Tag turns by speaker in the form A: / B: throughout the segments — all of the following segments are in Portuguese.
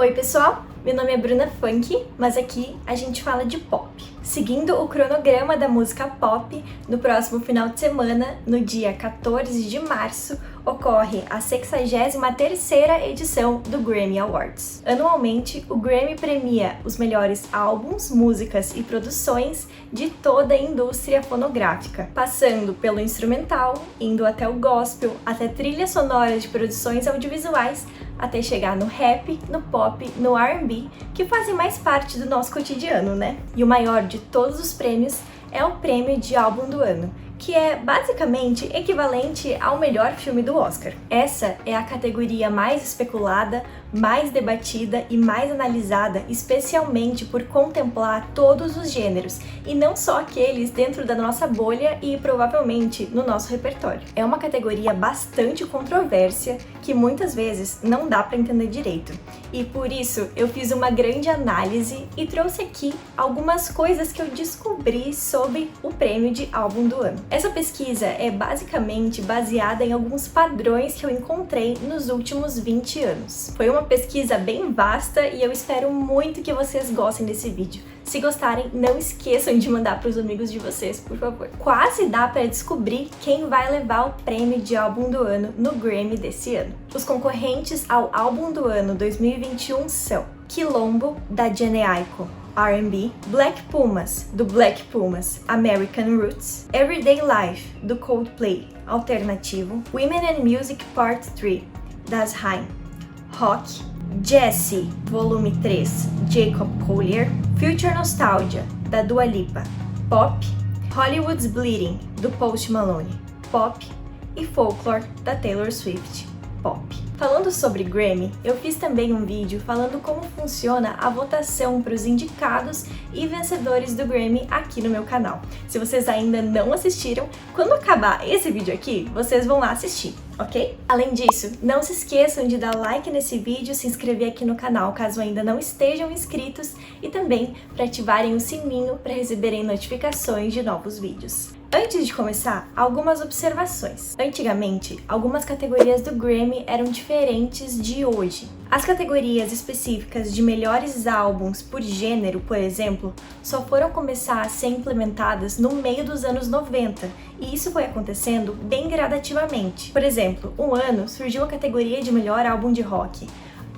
A: Oi pessoal, meu nome é Bruna Funk, mas aqui a gente fala de pop. Seguindo o cronograma da música pop, no próximo final de semana, no dia 14 de março, ocorre a 63ª edição do Grammy Awards. Anualmente, o Grammy premia os melhores álbuns, músicas e produções de toda a indústria fonográfica, passando pelo instrumental, indo até o gospel, até trilhas sonoras de produções audiovisuais, até chegar no rap, no pop, no R&B, que fazem mais parte do nosso cotidiano, né? E o maior de todos os prêmios é o prêmio de álbum do ano, que é basicamente equivalente ao melhor filme do Oscar. Essa é a categoria mais especulada, mais debatida e mais analisada, especialmente por contemplar todos os gêneros, e não só aqueles dentro da nossa bolha e provavelmente no nosso repertório. É uma categoria bastante controversa, que muitas vezes não dá para entender direito. E por isso eu fiz uma grande análise e trouxe aqui algumas coisas que eu descobri sobre o prêmio de álbum do ano. Essa pesquisa é basicamente baseada em alguns padrões que eu encontrei nos últimos 20 anos. Foi uma pesquisa bem vasta e eu espero muito que vocês gostem desse vídeo. Se gostarem, não esqueçam de mandar para os amigos de vocês, por favor. Quase dá para descobrir quem vai levar o prêmio de álbum do ano no Grammy desse ano. Os concorrentes ao álbum do ano 2021 são Quilombo, da Jhené Aiko, R&B, Black Pumas, do Black Pumas, American Roots, Everyday Life, do Coldplay, alternativo, Women and Music Part 3, das Haim, Rock, Jessie, volume 3, Jacob Collier, Future Nostalgia, da Dua Lipa, Pop, Hollywood's Bleeding, do Post Malone, Pop e Folklore, da Taylor Swift, Pop. Falando sobre Grammy, eu fiz também um vídeo falando como funciona a votação para os indicados e vencedores do Grammy aqui no meu canal. Se vocês ainda não assistiram, quando acabar esse vídeo aqui, vocês vão lá assistir, ok? Além disso, não se esqueçam de dar like nesse vídeo, se inscrever aqui no canal caso ainda não estejam inscritos e também para ativarem o sininho para receberem notificações de novos vídeos. Antes de começar, algumas observações. Antigamente, algumas categorias do Grammy eram diferentes de hoje. As categorias específicas de melhores álbuns por gênero, por exemplo, só foram começar a ser implementadas no meio dos anos 90, e isso foi acontecendo bem gradativamente. Por exemplo, um ano surgiu a categoria de melhor álbum de rock.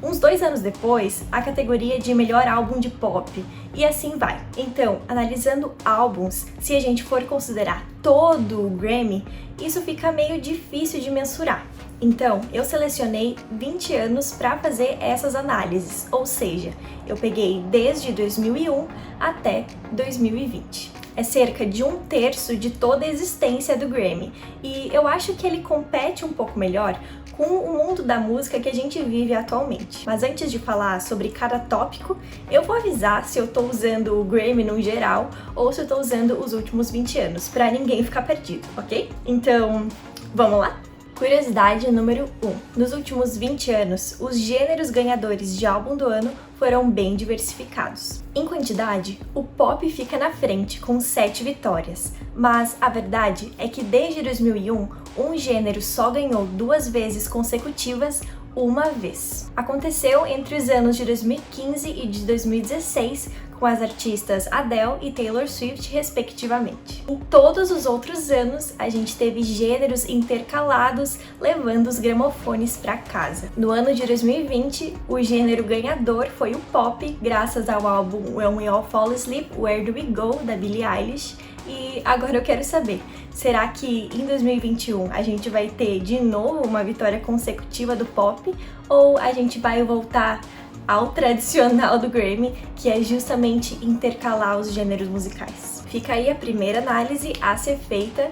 A: Uns 2 anos depois, a categoria de melhor álbum de pop, e assim vai. Então, analisando álbuns, se a gente for considerar todo o Grammy, isso fica meio difícil de mensurar. Então, eu selecionei 20 anos para fazer essas análises, ou seja, eu peguei desde 2001 até 2020. É cerca de 1/3 de toda a existência do Grammy, e eu acho que ele compete um pouco melhor com o mundo da música que a gente vive atualmente. Mas antes de falar sobre cada tópico, eu vou avisar se eu tô usando o Grammy no geral ou se eu tô usando os últimos 20 anos, para ninguém ficar perdido, ok? Então, vamos lá? Curiosidade número 1. Nos últimos 20 anos, os gêneros ganhadores de álbum do ano foram bem diversificados. Em quantidade, o pop fica na frente com 7 vitórias, mas a verdade é que desde 2001, um gênero só ganhou 2 vezes consecutivas uma vez. Aconteceu entre os anos de 2015 e de 2016, com as artistas Adele e Taylor Swift, respectivamente. Em todos os outros anos, a gente teve gêneros intercalados levando os gramofones para casa. No ano de 2020, o gênero ganhador foi o pop, graças ao álbum When We All Fall Asleep, Where Do We Go, da Billie Eilish. E agora eu quero saber, será que em 2021 a gente vai ter de novo uma vitória consecutiva do pop? Ou a gente vai voltar ao tradicional do Grammy, que é justamente intercalar os gêneros musicais? Fica aí a primeira análise a ser feita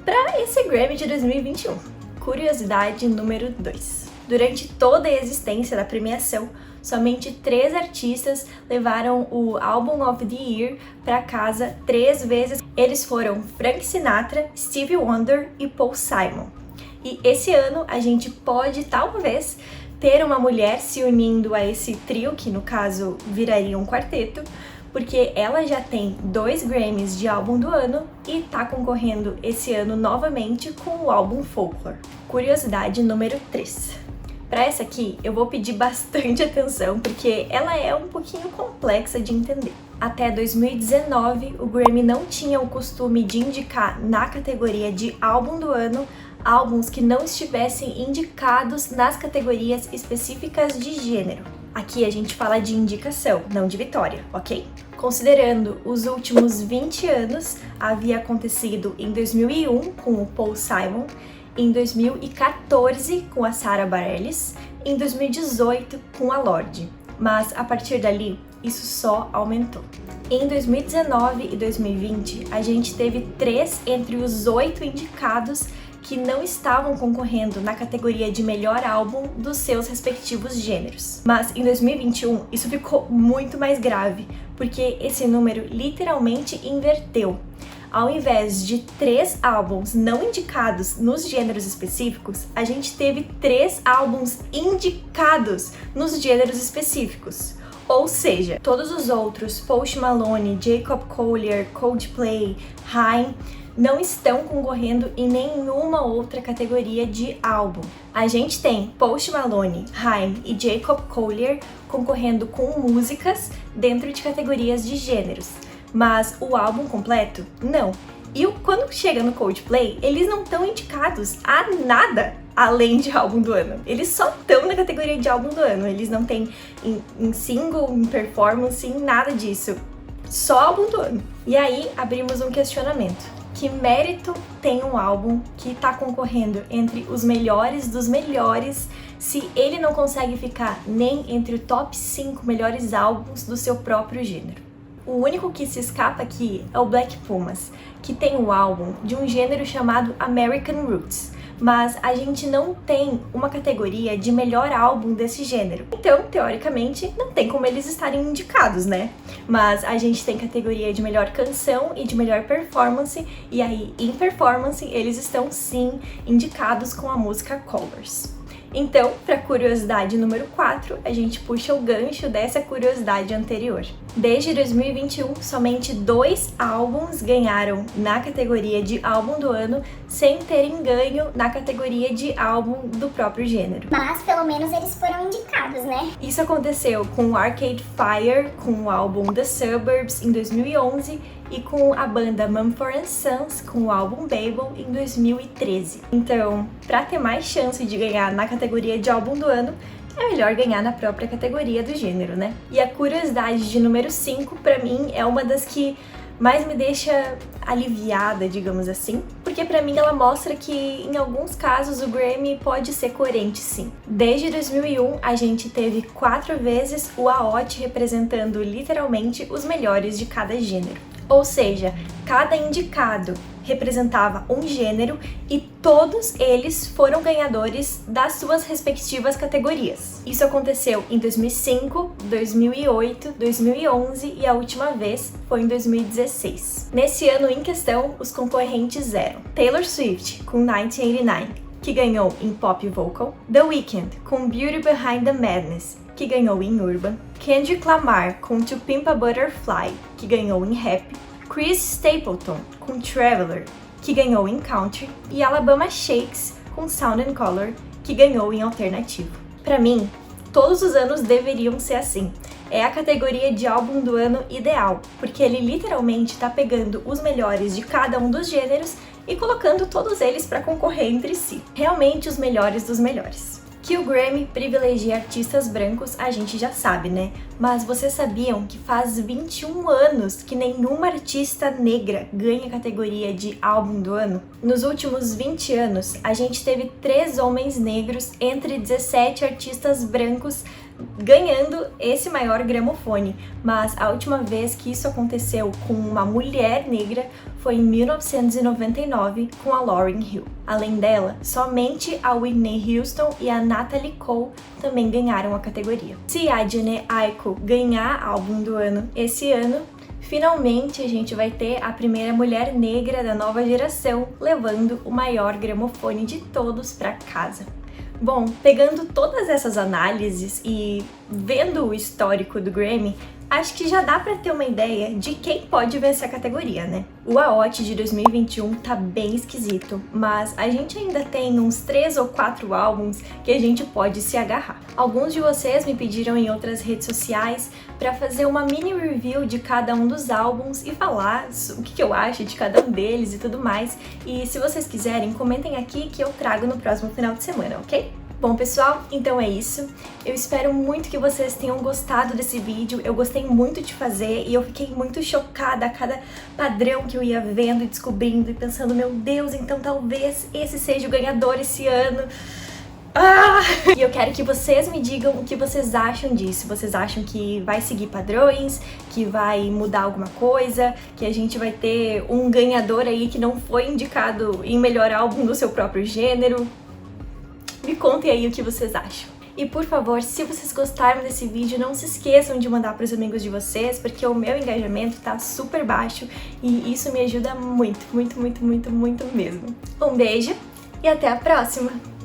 A: para esse Grammy de 2021. Curiosidade número 2. Durante toda a existência da premiação, somente 3 artistas levaram o Album of the Year para casa 3 vezes. Eles foram Frank Sinatra, Stevie Wonder e Paul Simon. E esse ano a gente pode, talvez, ter uma mulher se unindo a esse trio, que no caso viraria um quarteto, porque ela já tem 2 Grammys de álbum do ano e tá concorrendo esse ano novamente com o álbum Folklore. Curiosidade número 3. Para essa aqui, eu vou pedir bastante atenção, porque ela é um pouquinho complexa de entender. Até 2019, o Grammy não tinha o costume de indicar na categoria de álbum do ano álbuns que não estivessem indicados nas categorias específicas de gênero. Aqui a gente fala de indicação, não de vitória, ok? Considerando os últimos 20 anos, havia acontecido em 2001 com o Paul Simon, em 2014 com a Sara Bareilles, em 2018 com a Lorde. Mas a partir dali, isso só aumentou. Em 2019 e 2020, a gente teve 3 entre os 8 indicados que não estavam concorrendo na categoria de melhor álbum dos seus respectivos gêneros. Mas em 2021, isso ficou muito mais grave, porque esse número literalmente inverteu. Ao invés de 3 álbuns não indicados nos gêneros específicos, a gente teve 3 álbuns indicados nos gêneros específicos. Ou seja, todos os outros, Post Malone, Jacob Collier, Coldplay, Haim, não estão concorrendo em nenhuma outra categoria de álbum. A gente tem Post Malone, Haim e Jacob Collier concorrendo com músicas dentro de categorias de gêneros, mas o álbum completo, não. E quando chega no Coldplay, eles não estão indicados a nada além de álbum do ano. Eles só estão na categoria de álbum do ano. Eles não têm em single, em performance, em nada disso. Só álbum do ano. E aí abrimos um questionamento. Que mérito tem um álbum que está concorrendo entre os melhores dos melhores se ele não consegue ficar nem entre o top 5 melhores álbuns do seu próprio gênero? O único que se escapa aqui é o Black Pumas, que tem um álbum de um gênero chamado American Roots, mas a gente não tem uma categoria de melhor álbum desse gênero. Então, teoricamente, não tem como eles estarem indicados, né? Mas a gente tem categoria de melhor canção e de melhor performance, e aí, em performance, eles estão sim indicados com a música Colors. Então, para curiosidade número 4, a gente puxa o gancho dessa curiosidade anterior. Desde 2021, somente 2 álbuns ganharam na categoria de álbum do ano, sem terem ganho na categoria de álbum do próprio gênero.
B: Mas pelo menos eles foram indicados, né?
A: Isso aconteceu com Arcade Fire, com o álbum The Suburbs em 2011 e com a banda Mumford & Sons com o álbum Babel em 2013. Então, para ter mais chance de ganhar na categoria de álbum do ano, é melhor ganhar na própria categoria do gênero, né? E a curiosidade de número 5, para mim, é uma das que mais me deixa aliviada, digamos assim, porque pra mim ela mostra que em alguns casos o Grammy pode ser coerente, sim. Desde 2001 a gente teve 4 vezes o AOT representando literalmente os melhores de cada gênero. Ou seja, cada indicado representava um gênero e todos eles foram ganhadores das suas respectivas categorias. Isso aconteceu em 2005, 2008, 2011 e a última vez foi em 2016. Nesse ano em questão, os concorrentes eram Taylor Swift com 1989, que ganhou em Pop Vocal, The Weeknd com Beauty Behind the Madness, que ganhou em Urban, Kendrick Lamar com To Pimp a Butterfly, que ganhou em Rap, Chris Stapleton com Traveler, que ganhou em Country, e Alabama Shakes com Sound and Color, que ganhou em Alternativo. Pra mim, todos os anos deveriam ser assim. É a categoria de álbum do ano ideal, porque ele literalmente tá pegando os melhores de cada um dos gêneros e colocando todos eles para concorrer entre si. Realmente os melhores dos melhores. Que o Grammy privilegia artistas brancos, a gente já sabe, né? Mas vocês sabiam que faz 21 anos que nenhuma artista negra ganha a categoria de álbum do ano? Nos últimos 20 anos, a gente teve 3 homens negros entre 17 artistas brancos ganhando esse maior gramofone, mas a última vez que isso aconteceu com uma mulher negra foi em 1999 com a Lauryn Hill. Além dela, somente a Whitney Houston e a Natalie Cole também ganharam a categoria. Se a Jhené Aiko ganhar álbum do ano esse ano, finalmente a gente vai ter a primeira mulher negra da nova geração levando o maior gramofone de todos para casa. Bom, pegando todas essas análises e vendo o histórico do Grammy, Acho que já dá pra ter uma ideia de quem pode vencer a categoria, né? O AOT de 2021 tá bem esquisito, mas a gente ainda tem uns 3 ou 4 álbuns que a gente pode se agarrar. Alguns de vocês me pediram em outras redes sociais pra fazer uma mini review de cada um dos álbuns e falar o que eu acho de cada um deles e tudo mais. E se vocês quiserem, comentem aqui que eu trago no próximo final de semana, ok? Bom, pessoal, então é isso. Eu espero muito que vocês tenham gostado desse vídeo. Eu gostei muito de fazer e eu fiquei muito chocada a cada padrão que eu ia vendo e descobrindo e pensando, meu Deus, então talvez esse seja o ganhador esse ano. E eu quero que vocês me digam o que vocês acham disso. Vocês acham que vai seguir padrões, que vai mudar alguma coisa, que a gente vai ter um ganhador aí que não foi indicado em melhor álbum do seu próprio gênero? Me contem aí o que vocês acham. E por favor, se vocês gostaram desse vídeo, não se esqueçam de mandar para os amigos de vocês, porque o meu engajamento tá super baixo e isso me ajuda muito, muito, muito, muito, muito mesmo. Um beijo e até a próxima!